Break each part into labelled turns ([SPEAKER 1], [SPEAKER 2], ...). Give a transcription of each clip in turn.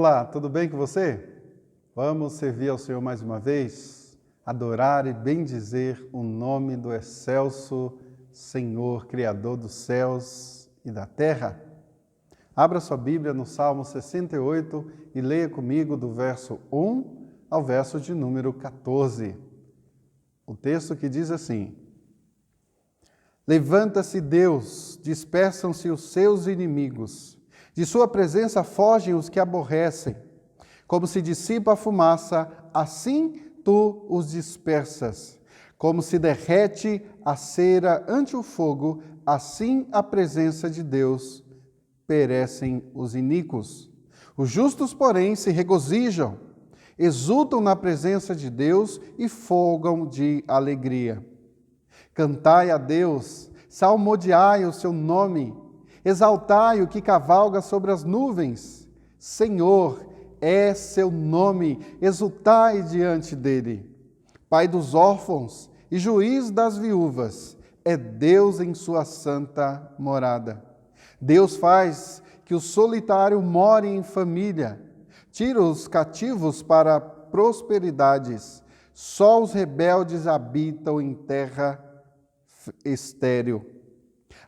[SPEAKER 1] Olá, tudo bem com você? Vamos servir ao Senhor mais uma vez, adorar e bendizer o nome do excelso Senhor, Criador dos céus e da terra. Abra sua Bíblia no Salmo 68 e leia comigo do verso 1 ao verso de número 14. O texto que diz assim: Levanta-se Deus, dispersam-se os seus inimigos. De sua presença fogem os que aborrecem. Como se dissipa a fumaça, assim tu os dispersas. Como se derrete a cera ante o fogo, assim a presença de Deus perecem os iníquos. Os justos, porém, se regozijam, exultam na presença de Deus e folgam de alegria. Cantai a Deus, salmodiai o seu nome, exaltai o que cavalga sobre as nuvens. Senhor é seu nome, exultai diante dele. Pai dos órfãos e juiz das viúvas, é Deus em sua santa morada. Deus faz que o solitário more em família, tira os cativos para prosperidades. Só os rebeldes habitam em terra estéril.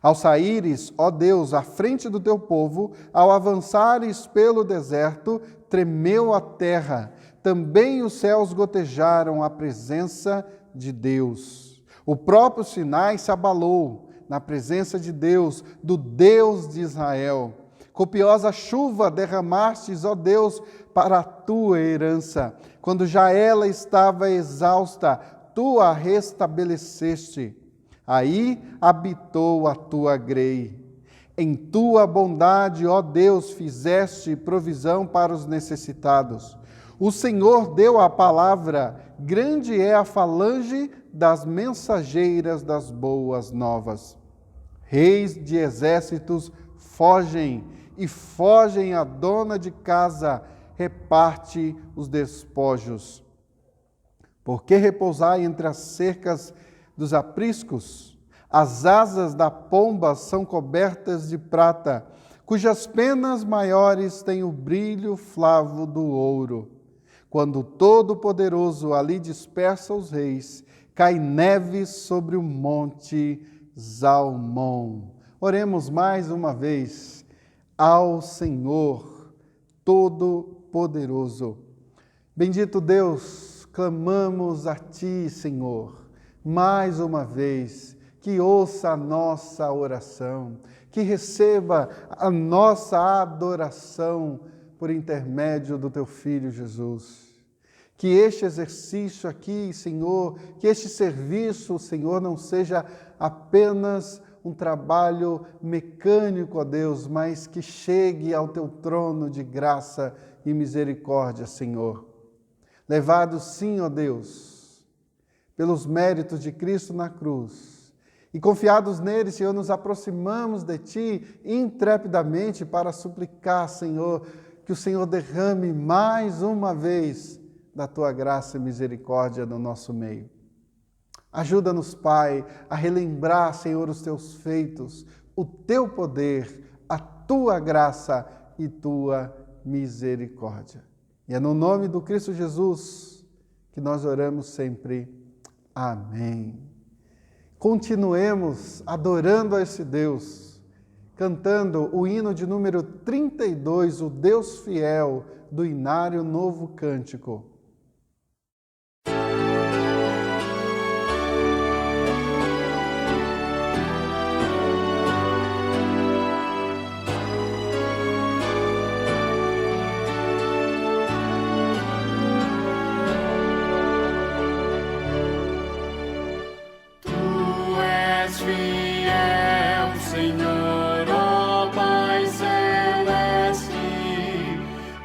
[SPEAKER 1] Ao saíres, ó Deus, à frente do teu povo, ao avançares pelo deserto, tremeu a terra, também os céus gotejaram a presença de Deus. O próprio Sinai se abalou na presença de Deus, do Deus de Israel. Copiosa chuva derramastes, ó Deus, para a tua herança. Quando já ela estava exausta, tu a restabeleceste. Aí habitou a tua grei. Em tua bondade, ó Deus, fizeste provisão para os necessitados. O Senhor deu a palavra, grande é a falange das mensageiras das boas novas. Reis de exércitos fogem, e fogem a dona de casa, reparte os despojos. Por que repousai entre as cercas dos apriscos? As asas da pomba são cobertas de prata, cujas penas maiores têm o brilho flavo do ouro. Quando o Todo-Poderoso ali dispersa os reis, cai neve sobre o monte Zalmon. Oremos mais uma vez ao Senhor Todo-Poderoso. Bendito Deus, clamamos a Ti, Senhor, mais uma vez, que ouça a nossa oração, que receba a nossa adoração por intermédio do Teu Filho Jesus. Que este exercício aqui, Senhor, que este serviço, Senhor, não seja apenas um trabalho mecânico, ó Deus, mas que chegue ao Teu trono de graça e misericórdia, Senhor. Levados, sim, ó Deus, pelos méritos de Cristo na cruz, e confiados nele, Senhor, nos aproximamos de Ti intrepidamente para suplicar, Senhor, que o Senhor derrame mais uma vez da Tua graça e misericórdia no nosso meio. Ajuda-nos, Pai, a relembrar, Senhor, os Teus feitos, o Teu poder, a Tua graça e Tua misericórdia. E é no nome do Cristo Jesus que nós oramos sempre. Amém. Continuemos adorando a esse Deus, cantando o hino de número 32, o Deus Fiel, do Inário Novo Cântico.
[SPEAKER 2] Fiel, Senhor, ó Pai Celeste,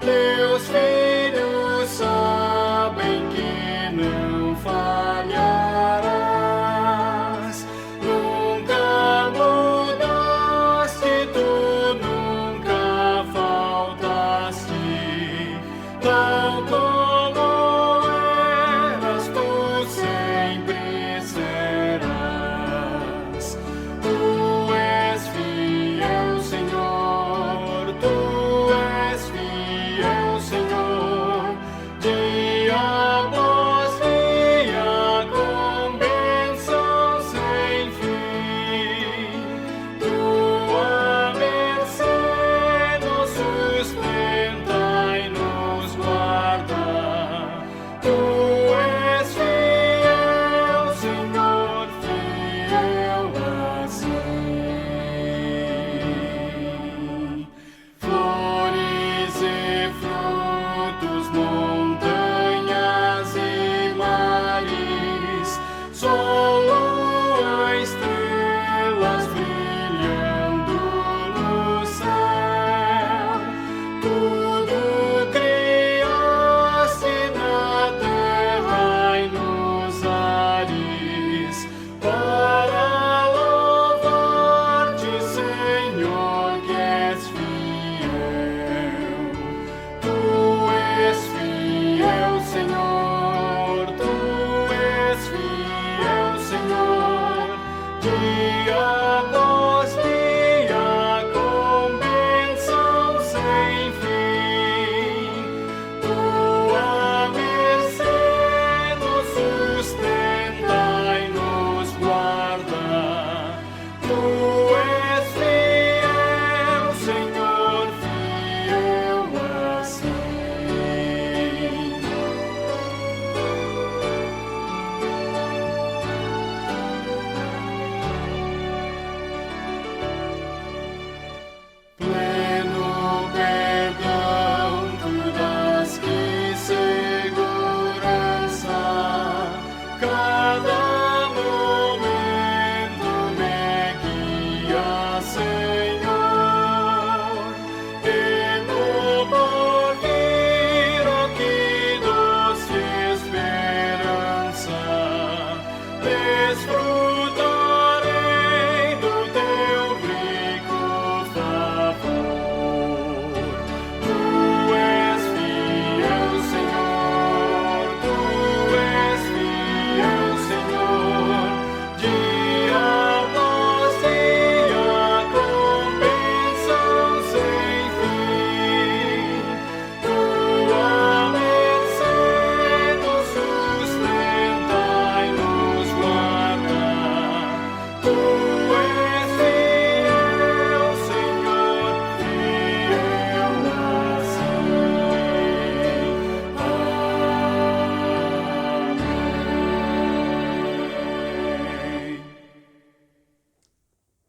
[SPEAKER 2] Teus filhos são.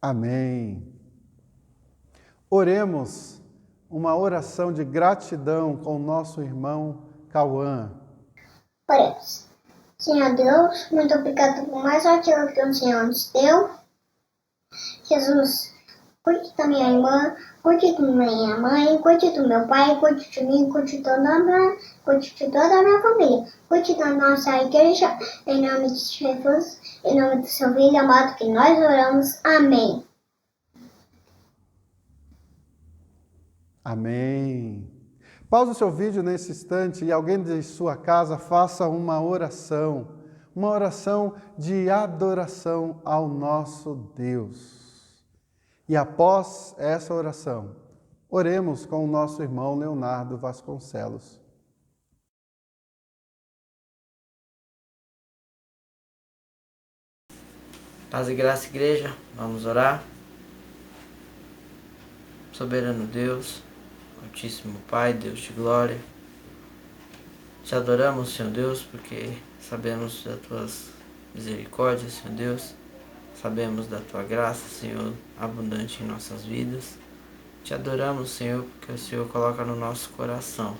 [SPEAKER 1] Amém. Oremos uma oração de gratidão com o nosso irmão Cauã.
[SPEAKER 3] Oremos. Senhor Deus, muito obrigado por mais aquilo que o Senhor nos deu. Jesus, cuide da minha irmã, cuide da minha mãe, cuide do meu pai, cuide de mim, cuide de toda a minha família, cuide da nossa igreja, em nome de Jesus, em nome do seu filho amado que nós oramos. Amém.
[SPEAKER 1] Amém. Pause o seu vídeo nesse instante e alguém de sua casa faça uma oração de adoração ao nosso Deus. E após essa oração, oremos com o nosso irmão Leonardo Vasconcelos.
[SPEAKER 4] Paz e graça, igreja, vamos orar. Soberano Deus, Altíssimo Pai, Deus de glória, te adoramos, Senhor Deus, porque sabemos das tuas misericórdias, Senhor Deus, sabemos da tua graça, Senhor, abundante em nossas vidas. Te adoramos, Senhor, porque o Senhor coloca no nosso coração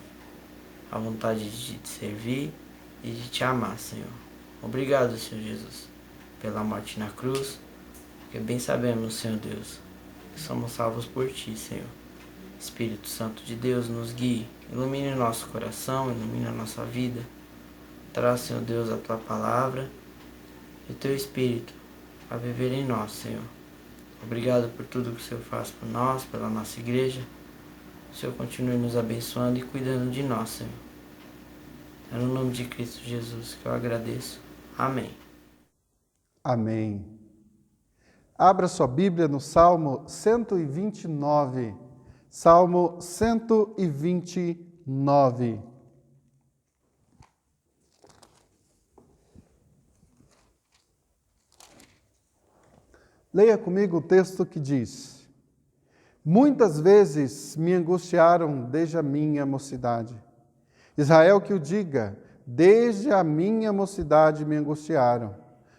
[SPEAKER 4] a vontade de te servir e de te amar, Senhor. Obrigado, Senhor Jesus, pela morte na cruz, porque bem sabemos, Senhor Deus, que somos salvos por ti, Senhor. Espírito Santo de Deus, nos guie, ilumine nosso coração, ilumine a nossa vida. Traz, Senhor Deus, a tua palavra e o teu Espírito a viver em nós, Senhor. Obrigado por tudo que o Senhor faz por nós, pela nossa igreja. O Senhor continue nos abençoando e cuidando de nós, Senhor. É no nome de Cristo Jesus que eu agradeço. Amém.
[SPEAKER 1] Amém. Abra sua Bíblia no Salmo 129. Salmo 129. Leia comigo o texto que diz: Muitas vezes me angustiaram desde a minha mocidade. Israel que o diga, desde a minha mocidade me angustiaram.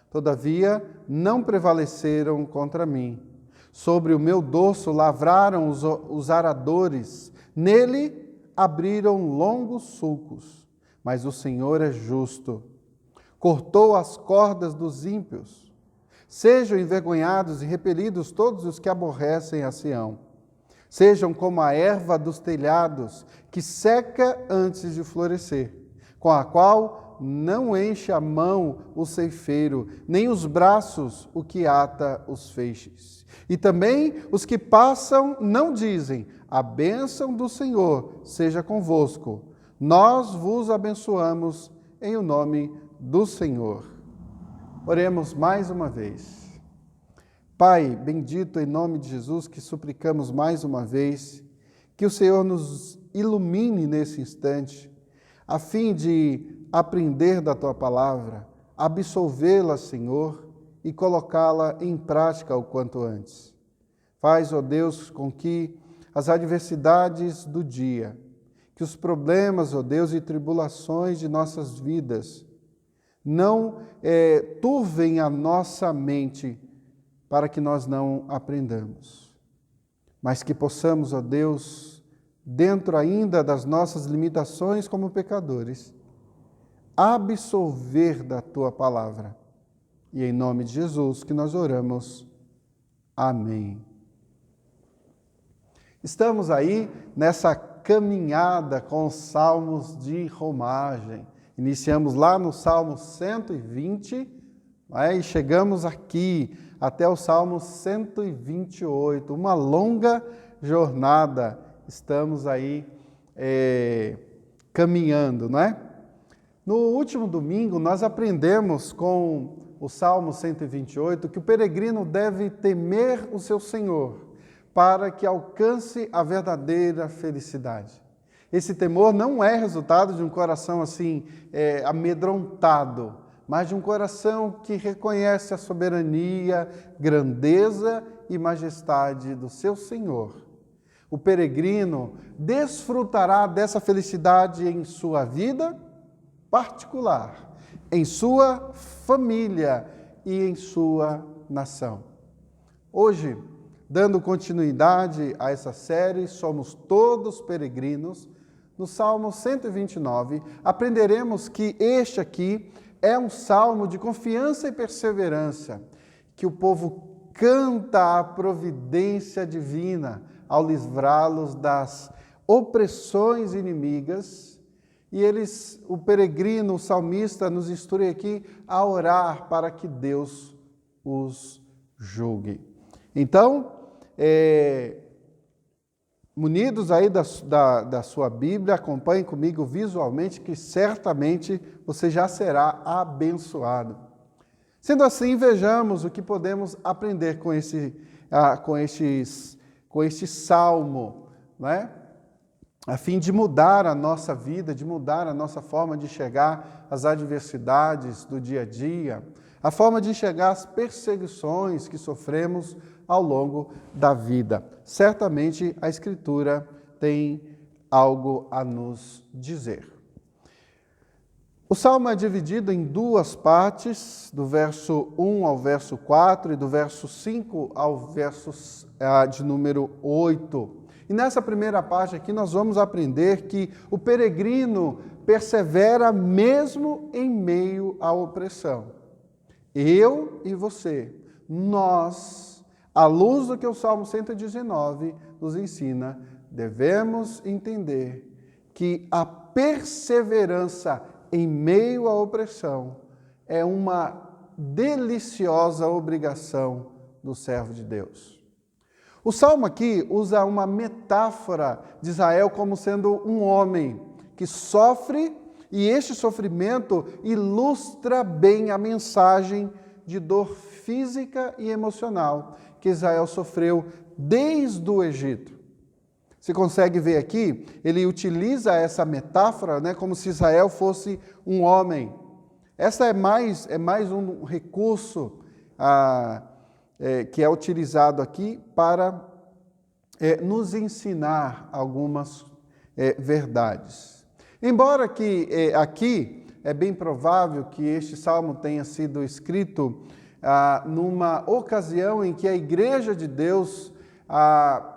[SPEAKER 1] Todavia não prevaleceram contra mim. Sobre o meu dorso lavraram os aradores, nele abriram longos sulcos. Mas o Senhor é justo. Cortou as cordas dos ímpios. Sejam envergonhados e repelidos todos os que aborrecem a Sião. Sejam como a erva dos telhados, que seca antes de florescer, com a qual não enche a mão o ceifeiro, nem os braços o que ata os feixes. E também os que passam não dizem: a bênção do Senhor seja convosco. Nós vos abençoamos em o nome do Senhor. Oremos mais uma vez. Pai, bendito em nome de Jesus, que suplicamos mais uma vez, que o Senhor nos ilumine nesse instante, a fim de aprender da Tua palavra, absolvê-la, Senhor, e colocá-la em prática o quanto antes. Faz, ó Deus, com que as adversidades do dia, que os problemas, ó Deus, e tribulações de nossas vidas não turvem a nossa mente para que nós não aprendamos, mas que possamos, ó Deus, dentro ainda das nossas limitações como pecadores, absolver da Tua palavra. E em nome de Jesus que nós oramos. Amém. Estamos aí nessa caminhada com os salmos de romagem. Iniciamos lá no Salmo 120, e chegamos aqui até o Salmo 128. Uma longa jornada. Estamos aí caminhando, não é? No último domingo, nós aprendemos com o Salmo 128 que o peregrino deve temer o seu Senhor para que alcance a verdadeira felicidade. Esse temor não é resultado de um coração assim amedrontado, mas de um coração que reconhece a soberania, grandeza e majestade do seu Senhor. O peregrino desfrutará dessa felicidade em sua vida particular, em sua família e em sua nação. Hoje, dando continuidade a essa série, Somos Todos Peregrinos, no Salmo 129, aprenderemos que este aqui é um salmo de confiança e perseverança, que o povo canta a providência divina ao livrá-los das opressões inimigas. E o peregrino, o salmista, nos instrui aqui a orar para que Deus os julgue. Então, munidos aí da sua Bíblia, acompanhe comigo visualmente, que certamente você já será abençoado. Sendo assim, vejamos o que podemos aprender com este salmo, né? A fim de mudar a nossa vida, de mudar a nossa forma de enxergar as adversidades do dia a dia, a forma de enxergar as perseguições que sofremos ao longo da vida. Certamente a Escritura tem algo a nos dizer. O Salmo é dividido em duas partes, do verso 1 ao verso 4 e do verso 5 ao verso de número 8. E nessa primeira parte aqui nós vamos aprender que o peregrino persevera mesmo em meio à opressão. Eu e você, nós, à luz do que o Salmo 119 nos ensina, devemos entender que a perseverança em meio à opressão é uma deliciosa obrigação do servo de Deus. O Salmo aqui usa uma metáfora de Israel como sendo um homem que sofre, e este sofrimento ilustra bem a mensagem de dor física e emocional que Israel sofreu desde o Egito. Você consegue ver aqui, ele utiliza essa metáfora, né, como se Israel fosse um homem. Essa é mais um recurso que é utilizado aqui para nos ensinar algumas verdades. Embora que aqui é bem provável que este salmo tenha sido escrito numa ocasião em que a Igreja de Deus,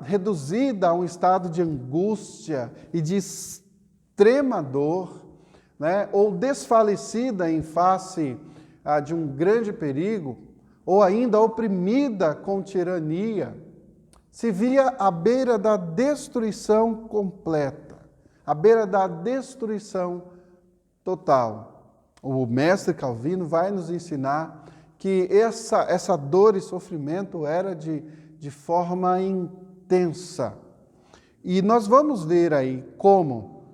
[SPEAKER 1] reduzida a um estado de angústia e de extrema dor, né, ou desfalecida em face de um grande perigo, ou ainda oprimida com tirania, se via à beira da destruição completa, à beira da destruição total. O mestre Calvino vai nos ensinar que essa dor e sofrimento era de forma intensa. E nós vamos ver aí como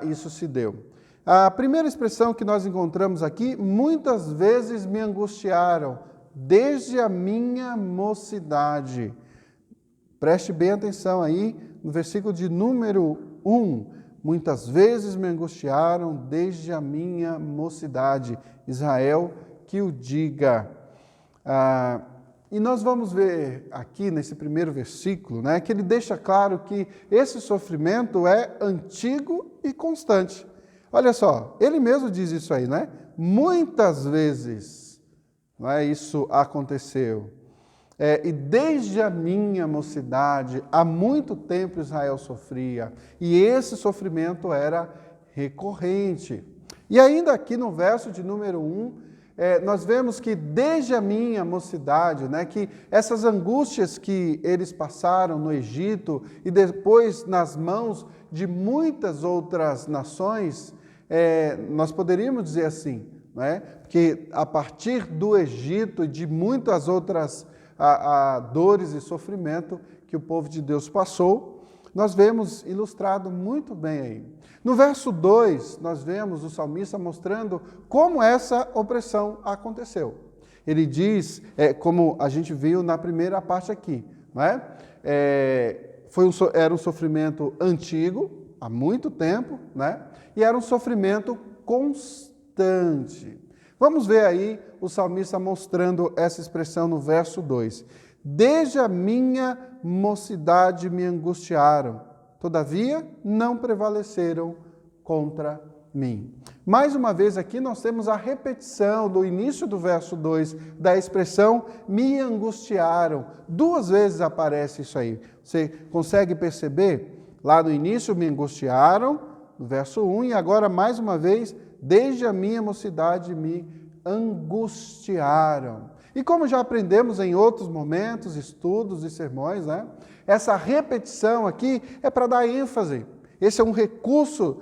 [SPEAKER 1] isso se deu. A primeira expressão que nós encontramos aqui, muitas vezes me angustiaram, desde a minha mocidade. Preste bem atenção aí no versículo de número 1. Muitas vezes me angustiaram desde a minha mocidade. Israel, que o diga. E nós vamos ver aqui nesse primeiro versículo, né, que ele deixa claro que esse sofrimento é antigo e constante. Olha só, ele mesmo diz isso aí, né? Muitas vezes, não é, isso aconteceu. E desde a minha mocidade, há muito tempo Israel sofria, e esse sofrimento era recorrente. E ainda aqui no verso de número 1, nós vemos que desde a minha mocidade, né, que essas angústias que eles passaram no Egito e depois nas mãos de muitas outras nações, nós poderíamos dizer assim, né, que a partir do Egito e de muitas outras dores e sofrimento que o povo de Deus passou, nós vemos ilustrado muito bem aí. No verso 2, nós vemos o salmista mostrando como essa opressão aconteceu. Ele diz, como a gente viu na primeira parte aqui, não é? Era um sofrimento antigo, há muito tempo, né? E era um sofrimento constante. Vamos ver aí o salmista mostrando essa expressão no verso 2. Desde a minha mocidade me angustiaram, todavia não prevaleceram contra mim. Mais uma vez aqui nós temos a repetição do início do verso 2 da expressão me angustiaram. 2 vezes aparece isso aí. Você consegue perceber? Lá no início me angustiaram, no verso 1, e agora mais uma vez, desde a minha mocidade me angustiaram. E como já aprendemos em outros momentos, estudos e sermões, né? Essa repetição aqui é para dar ênfase. Esse é um recurso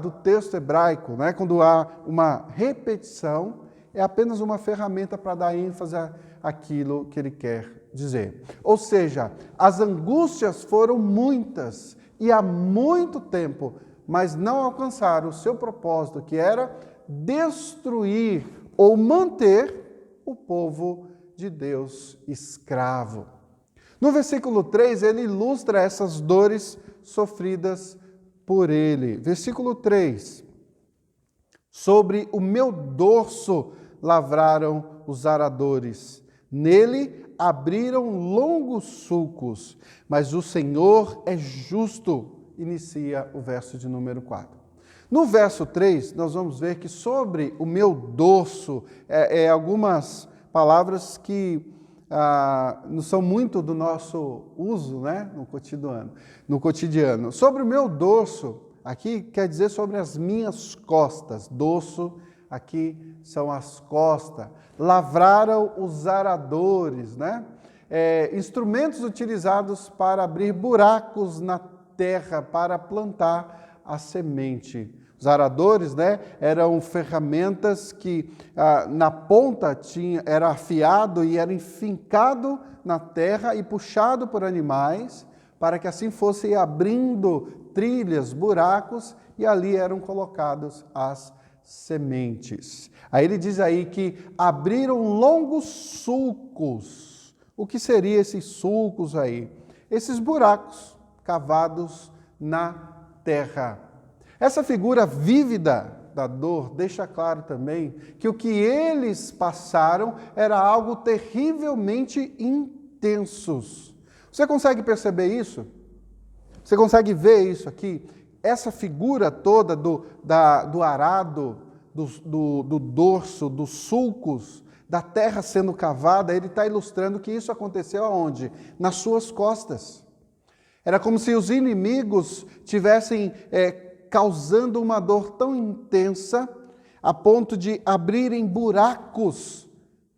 [SPEAKER 1] do texto hebraico, né? Quando há uma repetição, é apenas uma ferramenta para dar ênfase àquilo que ele quer dizer. Ou seja, as angústias foram muitas e há muito tempo, mas não alcançaram o seu propósito, que era destruir ou manter o povo de Deus escravo. No versículo 3, ele ilustra essas dores sofridas por ele. Versículo 3. Sobre o meu dorso lavraram os aradores. Nele abriram longos sulcos, mas o Senhor é justo. Inicia o verso de número 4. No verso 3, nós vamos ver que sobre o meu dorso, algumas palavras que não são muito do nosso uso, né, no cotidiano. Sobre o meu dorso, aqui quer dizer sobre as minhas costas. Dorso, aqui são as costas. Lavraram os aradores, né? Instrumentos utilizados para abrir buracos na terra, para plantar a semente. Os aradores, né, eram ferramentas que na ponta era afiado e era enfincado na terra e puxado por animais, para que assim fosse abrindo trilhas, buracos, e ali eram colocadas as sementes. Aí ele diz aí que abriram longos sulcos. O que seriam esses sulcos aí? Esses buracos cavados na terra. Essa figura vívida da dor deixa claro também que o que eles passaram era algo terrivelmente intensos. Você consegue perceber isso? Você consegue ver isso aqui? Essa figura toda do arado, do dorso, dos sulcos, da terra sendo cavada, ele está ilustrando que isso aconteceu aonde? Nas suas costas. Era como se os inimigos tivessem causando uma dor tão intensa a ponto de abrirem buracos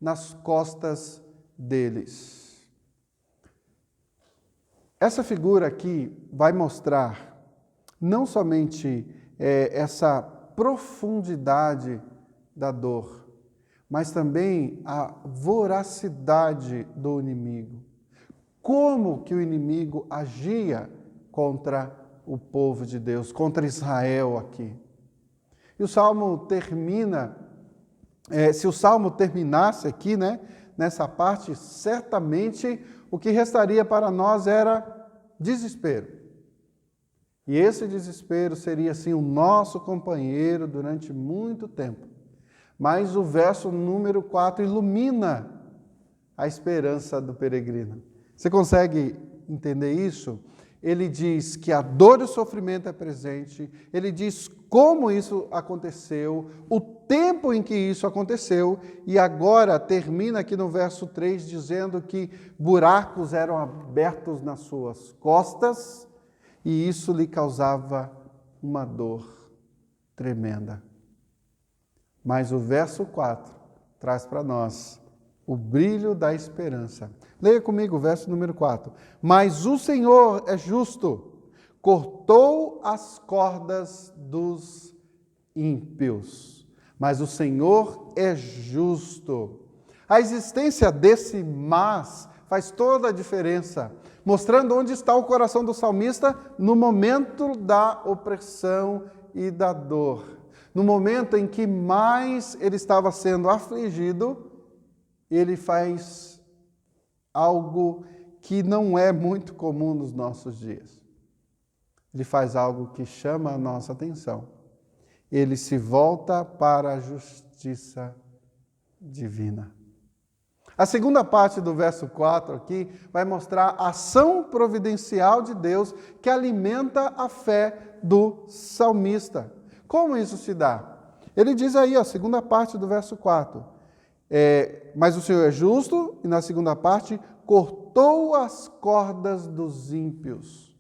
[SPEAKER 1] nas costas deles. Essa figura aqui vai mostrar não somente essa profundidade da dor, mas também a voracidade do inimigo. Como que o inimigo agia contra o povo de Deus, contra Israel aqui. E o Salmo termina, se o Salmo terminasse aqui, né, nessa parte, certamente o que restaria para nós era desespero. E esse desespero seria, assim, o nosso companheiro durante muito tempo. Mas o verso número 4 ilumina a esperança do peregrino. Você consegue entender isso? Ele diz que a dor e o sofrimento é presente, ele diz como isso aconteceu, o tempo em que isso aconteceu, e agora termina aqui no verso 3 dizendo que buracos eram abertos nas suas costas e isso lhe causava uma dor tremenda. Mas o verso 4 traz para nós o brilho da esperança. Leia comigo o verso número 4. Mas o Senhor é justo, cortou as cordas dos ímpios. Mas o Senhor é justo. A existência desse mas faz toda a diferença, mostrando onde está o coração do salmista no momento da opressão e da dor. No momento em que mais ele estava sendo afligido, ele faz algo que não é muito comum nos nossos dias. Ele faz algo que chama a nossa atenção. Ele se volta para a justiça divina. A segunda parte do verso 4 aqui vai mostrar a ação providencial de Deus que alimenta a fé do salmista. Como isso se dá? Ele diz aí, a segunda parte do verso 4, mas o Senhor é justo, e na segunda parte, cortou as cordas dos ímpios.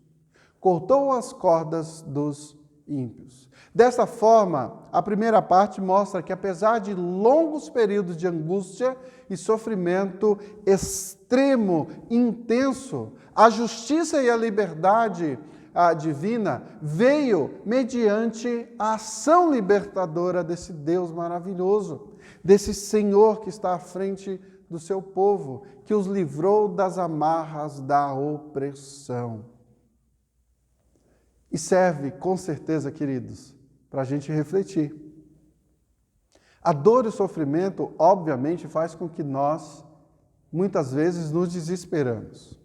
[SPEAKER 1] Cortou as cordas dos ímpios. Dessa forma, a primeira parte mostra que apesar de longos períodos de angústia e sofrimento extremo, intenso, a justiça e a liberdade divina veio mediante a ação libertadora desse Deus maravilhoso, desse Senhor que está à frente do seu povo, que os livrou das amarras da opressão. E serve, com certeza, queridos, para a gente refletir. A dor e o sofrimento, obviamente, faz com que nós, muitas vezes, nos desesperamos.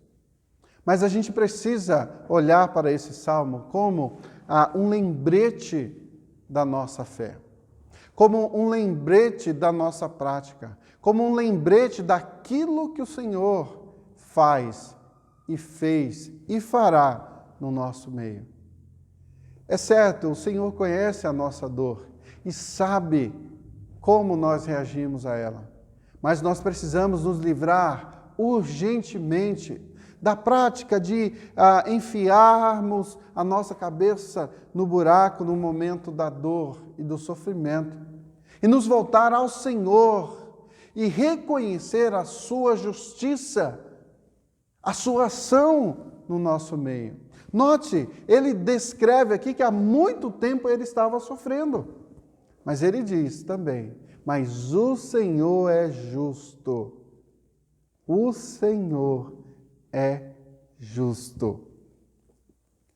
[SPEAKER 1] Mas a gente precisa olhar para esse salmo como um lembrete da nossa fé, como um lembrete da nossa prática, como um lembrete daquilo que o Senhor faz e fez e fará no nosso meio. É certo, o Senhor conhece a nossa dor e sabe como nós reagimos a ela, mas nós precisamos nos livrar urgentemente da prática de enfiarmos a nossa cabeça no buraco no momento da dor e do sofrimento e nos voltar ao Senhor e reconhecer a sua justiça, a sua ação no nosso meio. Note, ele descreve aqui que há muito tempo ele estava sofrendo, mas ele diz também, mas o Senhor é justo. O Senhor é justo.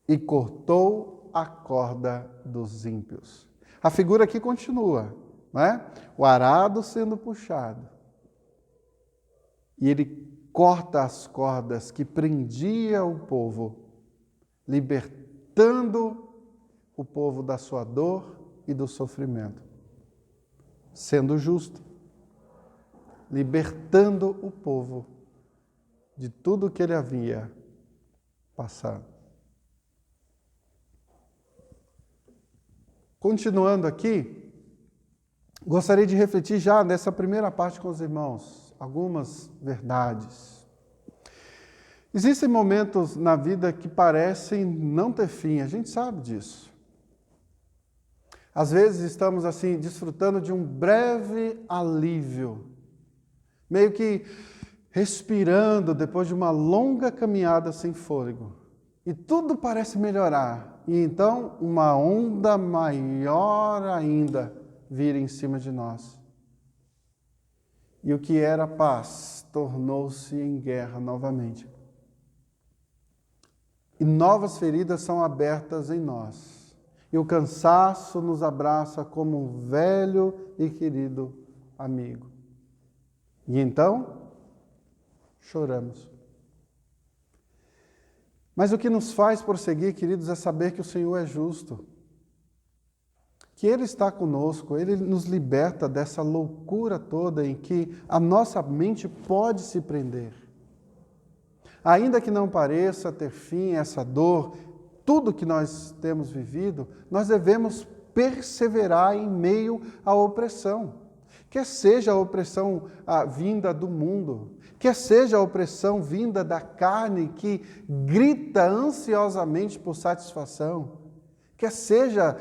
[SPEAKER 1] E cortou a corda dos ímpios. A figura aqui continua, não é? O arado sendo puxado. E ele corta as cordas que prendia o povo, libertando o povo da sua dor e do sofrimento. Sendo justo, libertando o povo de tudo que ele havia passado. Continuando aqui, gostaria de refletir já nessa primeira parte com os irmãos, algumas verdades. Existem momentos na vida que parecem não ter fim, a gente sabe disso. Às vezes estamos assim, desfrutando de um breve alívio, meio que respirando depois de uma longa caminhada sem fôlego. E tudo parece melhorar. E então uma onda maior ainda vira em cima de nós. E o que era paz tornou-se em guerra novamente. E novas feridas são abertas em nós. E o cansaço nos abraça como um velho e querido amigo. E então, choramos. Mas o que nos faz prosseguir, queridos, é saber que o Senhor é justo. Que Ele está conosco, Ele nos liberta dessa loucura toda em que a nossa mente pode se prender. Ainda que não pareça ter fim essa dor, tudo que nós temos vivido, nós devemos perseverar em meio à opressão. Quer seja a opressão vinda do mundo, quer seja a opressão vinda da carne que grita ansiosamente por satisfação, quer seja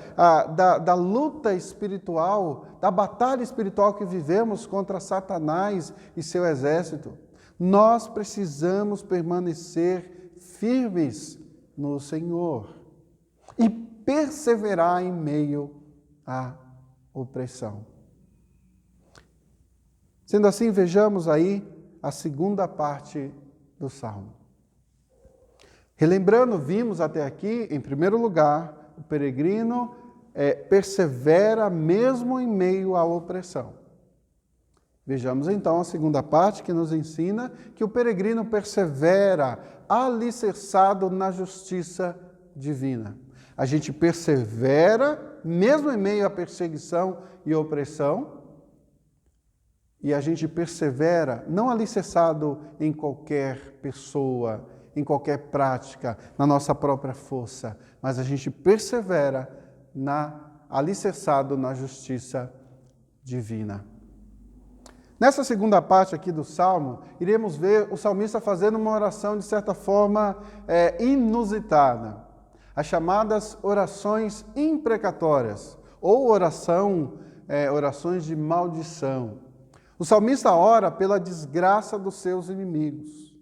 [SPEAKER 1] da luta espiritual, da batalha espiritual que vivemos contra Satanás e seu exército, nós precisamos permanecer firmes no Senhor e perseverar em meio à opressão. Sendo assim, vejamos aí a segunda parte do Salmo. Relembrando, vimos até aqui, em primeiro lugar, o peregrino persevera mesmo em meio à opressão. Vejamos então a segunda parte que nos ensina que o peregrino persevera alicerçado na justiça divina. A gente persevera mesmo em meio à perseguição e opressão, e a gente persevera não alicerçado em qualquer pessoa, em qualquer prática, na nossa própria força, mas a gente persevera na alicerçado na justiça divina. Nessa segunda parte aqui do Salmo, iremos ver o salmista fazendo uma oração, de certa forma, inusitada. As chamadas orações imprecatórias, ou orações de maldição. O salmista ora pela desgraça dos seus inimigos.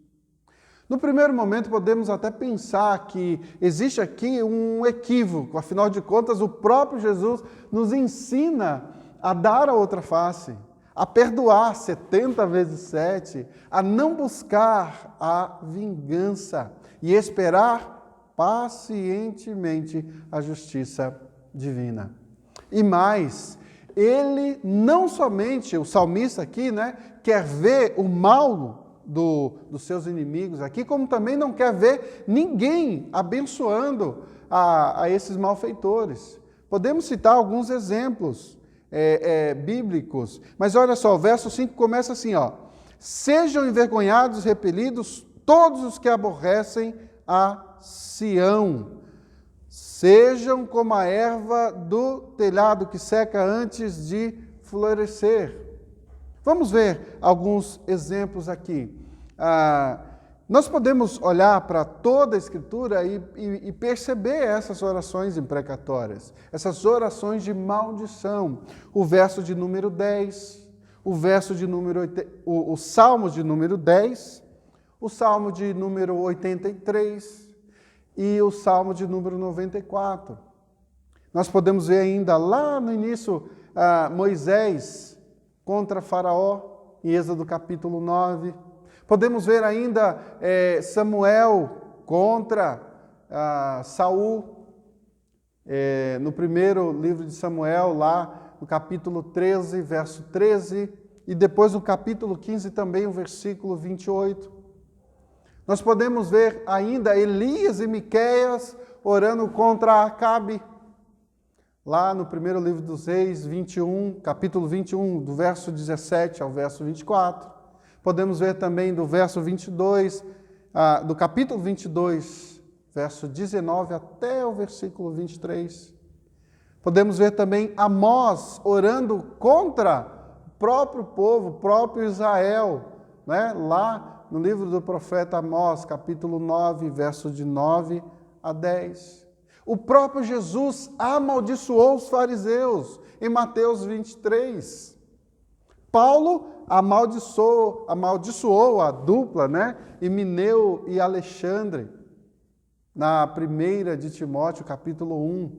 [SPEAKER 1] No primeiro momento, podemos até pensar que existe aqui um equívoco. Afinal de contas, o próprio Jesus nos ensina a dar a outra face, a perdoar 70 vezes 7, a não buscar a vingança e esperar pacientemente a justiça divina. E mais, ele não somente, o salmista aqui, quer ver o mal dos seus inimigos aqui, como também não quer ver ninguém abençoando a esses malfeitores. Podemos citar alguns exemplos bíblicos, mas olha só, o verso 5 começa assim, sejam envergonhados, repelidos, todos os que aborrecem a Sião, sejam como a erva do telhado que seca antes de florescer. Vamos ver alguns exemplos aqui. Nós podemos olhar para toda a Escritura e perceber essas orações imprecatórias, essas orações de maldição. O verso de número 10, o Salmo de número 10, o Salmo de número 83 e o Salmo de número 94. Nós podemos ver ainda lá no início Moisés contra Faraó, em Êxodo capítulo 9. Podemos ver ainda Samuel contra Saul, no primeiro livro de Samuel, lá no capítulo 13, verso 13, e depois no capítulo 15 também, o versículo 28. Nós podemos ver ainda Elias e Miqueias orando contra Acabe, lá no primeiro livro dos Reis, capítulo 21, do verso 17 ao verso 24. Podemos ver também do verso 22, do capítulo 22, verso 19 até o versículo 23. Podemos ver também Amós orando contra o próprio povo, o próprio Israel, lá no livro do profeta Amós, capítulo 9, verso de 9 a 10. O próprio Jesus amaldiçoou os fariseus em Mateus 23. Paulo amaldiçoou a dupla, Himeneu e Alexandre, na primeira de Timóteo, capítulo 1.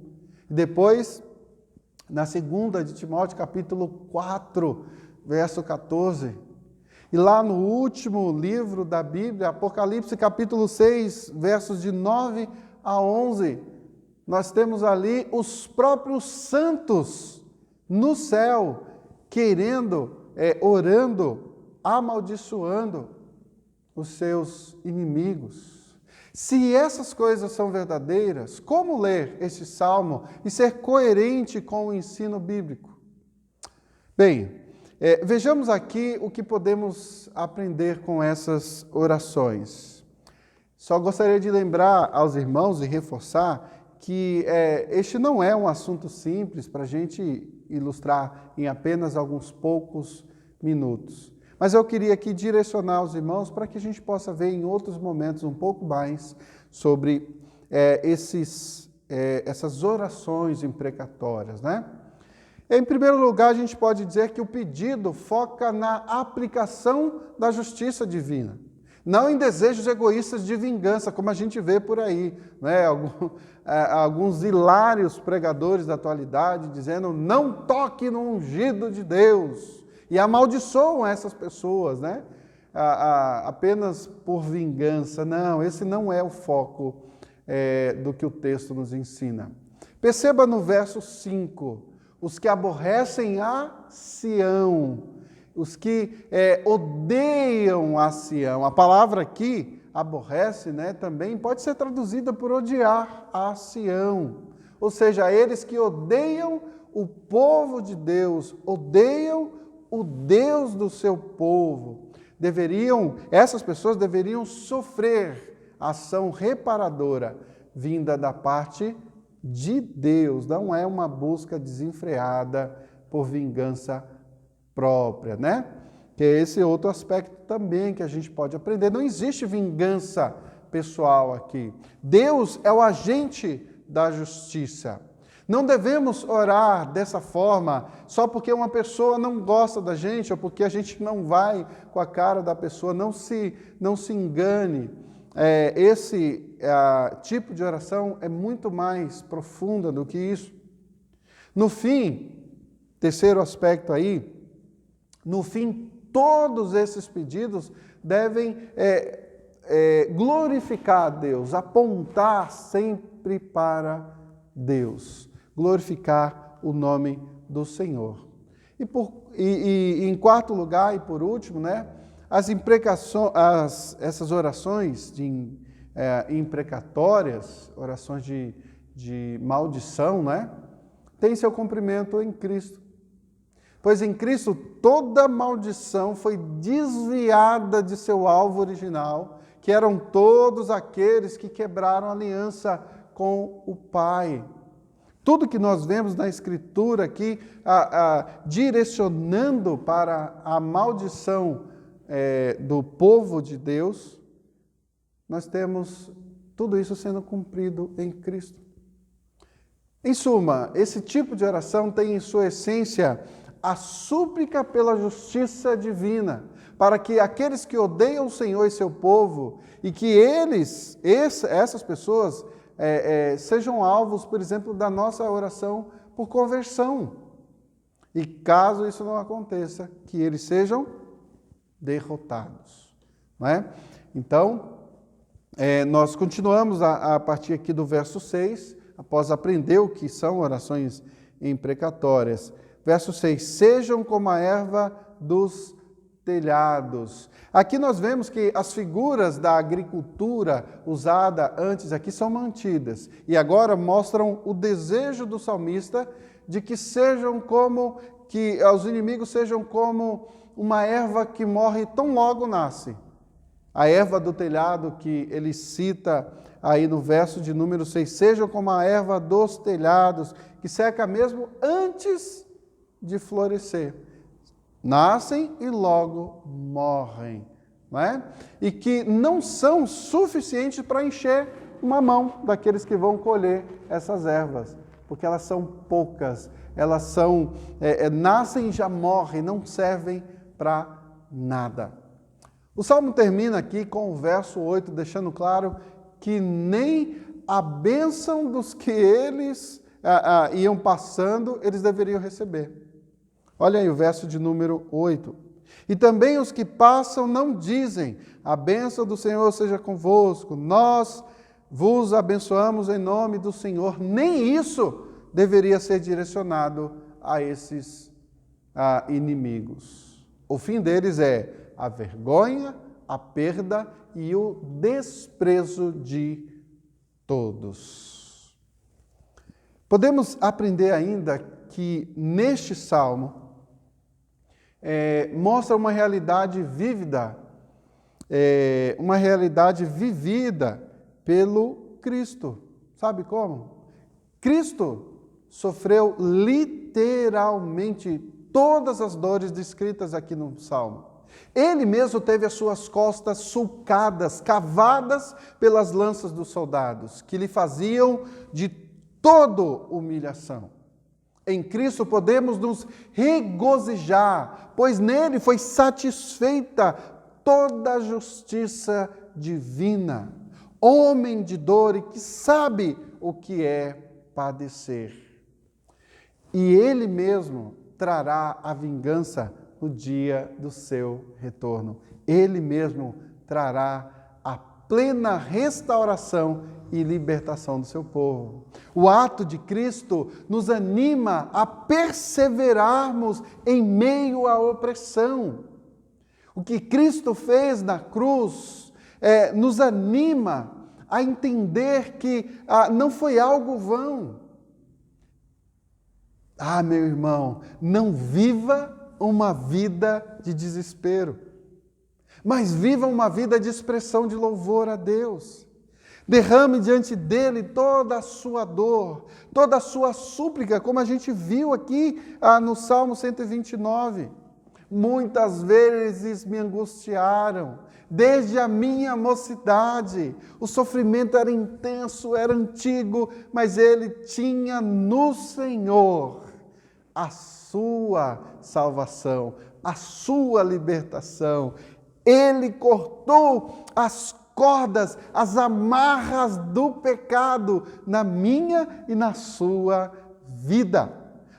[SPEAKER 1] Depois, na segunda de Timóteo, capítulo 4, verso 14. E lá no último livro da Bíblia, Apocalipse, capítulo 6, versos de 9 a 11, nós temos ali os próprios santos no céu, orando, amaldiçoando os seus inimigos. Se essas coisas são verdadeiras, como ler este salmo e ser coerente com o ensino bíblico? Bem, vejamos aqui o que podemos aprender com essas orações. Só gostaria de lembrar aos irmãos e reforçar que este não é um assunto simples para a gente ilustrar em apenas alguns poucos minutos. Mas eu queria aqui direcionar os irmãos para que a gente possa ver em outros momentos um pouco mais sobre essas orações imprecatórias, Em primeiro lugar, a gente pode dizer que o pedido foca na aplicação da justiça divina, não em desejos egoístas de vingança, como a gente vê por aí, alguns hilários pregadores da atualidade dizendo não toque no ungido de Deus, e amaldiçoam essas pessoas, apenas por vingança. Não, esse não é o foco do que o texto nos ensina. Perceba no verso 5, os que aborrecem a Sião, os que odeiam a Sião. A palavra aqui, aborrece, também pode ser traduzida por odiar a Sião. Ou seja, eles que odeiam o povo de Deus, odeiam o Deus do seu povo. Essas pessoas deveriam sofrer a ação reparadora vinda da parte de Deus, não é uma busca desenfreada por vingança própria, né? Que é esse outro aspecto também que a gente pode aprender. Não existe vingança pessoal aqui. Deus é o agente da justiça. Não devemos orar dessa forma só porque uma pessoa não gosta da gente ou porque a gente não vai com a cara da pessoa. Não se engane. Esse tipo de oração é muito mais profunda do que isso. No fim, terceiro aspecto aí, no fim, todos esses pedidos devem glorificar a Deus, apontar sempre para Deus, glorificar o nome do Senhor. E em quarto lugar e por último, né, essas orações imprecatórias, orações de maldição, né, têm seu cumprimento em Cristo. Pois em Cristo toda maldição foi desviada de seu alvo original, que eram todos aqueles que quebraram a aliança com o Pai. Tudo que nós vemos na Escritura aqui, direcionando para a maldição do povo de Deus, nós temos tudo isso sendo cumprido em Cristo. Em suma, esse tipo de oração tem em sua essência a súplica pela justiça divina, para que aqueles que odeiam o Senhor e seu povo, e que essas pessoas, sejam alvos, por exemplo, da nossa oração por conversão. E caso isso não aconteça, que eles sejam derrotados. Não é? Então, nós continuamos a partir aqui do verso 6, após aprender o que são orações imprecatórias. Verso 6, sejam como a erva dos telhados. Aqui nós vemos que as figuras da agricultura usada antes aqui são mantidas. E agora mostram o desejo do salmista de que os inimigos sejam como uma erva que morre tão logo nasce. A erva do telhado que ele cita aí no verso de número 6, sejam como a erva dos telhados, que seca mesmo antes de florescer. Nascem e logo morrem, não é? E que não são suficientes para encher uma mão daqueles que vão colher essas ervas, porque elas são poucas, elas nascem e já morrem, não servem para nada. O Salmo termina aqui com o verso 8, deixando claro que nem a bênção dos que eles iam passando, eles deveriam receber. Olha aí o verso de número 8. E também os que passam não dizem, a bênção do Senhor seja convosco, nós vos abençoamos em nome do Senhor. Nem isso deveria ser direcionado a esses inimigos. O fim deles é a vergonha, a perda e o desprezo de todos. Podemos aprender ainda que neste salmo mostra uma realidade vívida, uma realidade vivida pelo Cristo. Sabe como? Cristo sofreu literalmente todas as dores descritas aqui no Salmo. Ele mesmo teve as suas costas sulcadas, cavadas pelas lanças dos soldados, que lhe faziam de toda humilhação. Em Cristo podemos nos regozijar, pois nele foi satisfeita toda a justiça divina. Homem de dor e que sabe o que é padecer. E ele mesmo trará a vingança no dia do seu retorno. Ele mesmo trará a plena restauração e libertação do seu povo. O ato de Cristo nos anima a perseverarmos em meio à opressão. O que Cristo fez na cruz nos anima a entender que não foi algo vão. Meu irmão, não viva uma vida de desespero, mas viva uma vida de expressão de louvor a Deus. Derrame diante dele toda a sua dor, toda a sua súplica, como a gente viu aqui no Salmo 129. Muitas vezes me angustiaram, desde a minha mocidade. O sofrimento era intenso, era antigo, mas ele tinha no Senhor a sua salvação, a sua libertação. Ele cortou as cordas, as amarras do pecado na minha e na sua vida.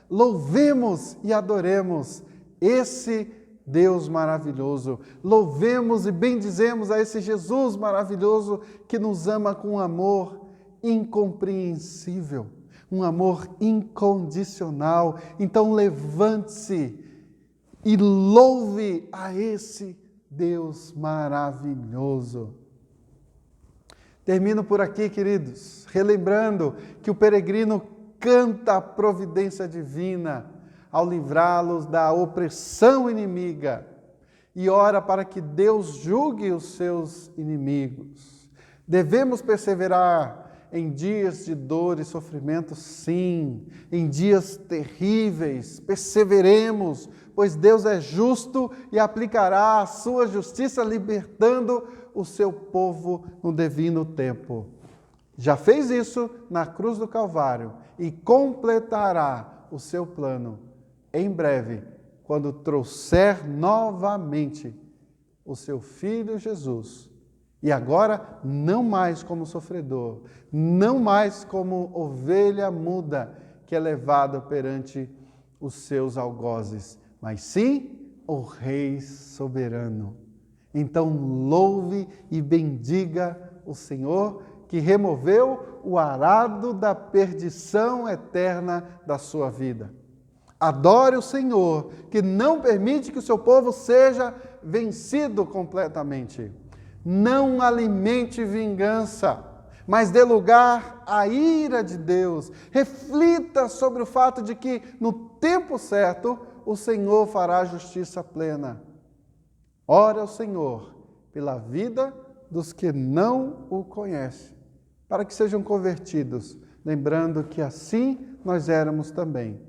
[SPEAKER 1] Louvemos e adoremos esse Deus maravilhoso. Louvemos e bendizemos a esse Jesus maravilhoso que nos ama com um amor incompreensível, um amor incondicional. Então levante-se e louve a esse Deus maravilhoso. Termino por aqui, queridos, relembrando que o peregrino canta a providência divina ao livrá-los da opressão inimiga e ora para que Deus julgue os seus inimigos. Devemos perseverar em dias de dor e sofrimento, sim, em dias terríveis, perseveremos, pois Deus é justo e aplicará a sua justiça, libertando o seu povo no devido tempo. Já fez isso na cruz do Calvário e completará o seu plano em breve, quando trouxer novamente o seu Filho Jesus. E agora, não mais como sofredor, não mais como ovelha muda que é levado perante os seus algozes, mas sim o Rei soberano. Então louve e bendiga o Senhor que removeu o arado da perdição eterna da sua vida. Adore o Senhor que não permite que o seu povo seja vencido completamente. Não alimente vingança, mas dê lugar à ira de Deus. Reflita sobre o fato de que no tempo certo o Senhor fará justiça plena. Ore ao Senhor pela vida dos que não o conhecem, para que sejam convertidos, lembrando que assim nós éramos também,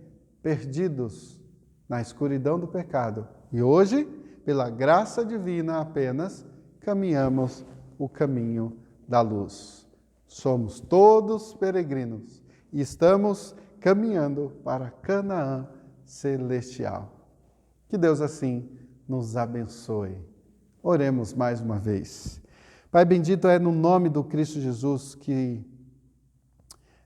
[SPEAKER 1] perdidos na escuridão do pecado. E hoje, pela graça divina apenas, caminhamos o caminho da luz. Somos todos peregrinos e estamos caminhando para Canaã celestial. Que Deus assim nos abençoe. Oremos mais uma vez. Pai bendito, é no nome do Cristo Jesus que,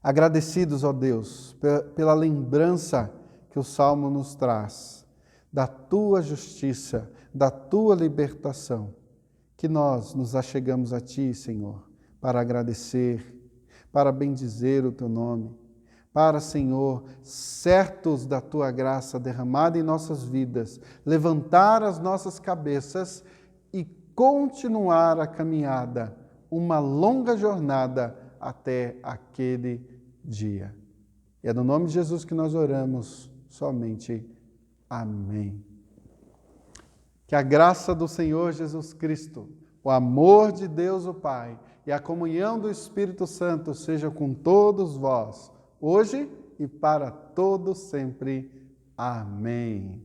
[SPEAKER 1] agradecidos, ó Deus, pela lembrança que o Salmo nos traz, da Tua justiça, da Tua libertação, que nós nos achegamos a Ti, Senhor, para agradecer, para bendizer o Teu nome, para, Senhor, certos da Tua graça derramada em nossas vidas, levantar as nossas cabeças e continuar a caminhada, uma longa jornada até aquele dia. E é no nome de Jesus que nós oramos, somente. Amém. Que a graça do Senhor Jesus Cristo, o amor de Deus o Pai e a comunhão do Espírito Santo seja com todos vós, hoje e para todos sempre. Amém.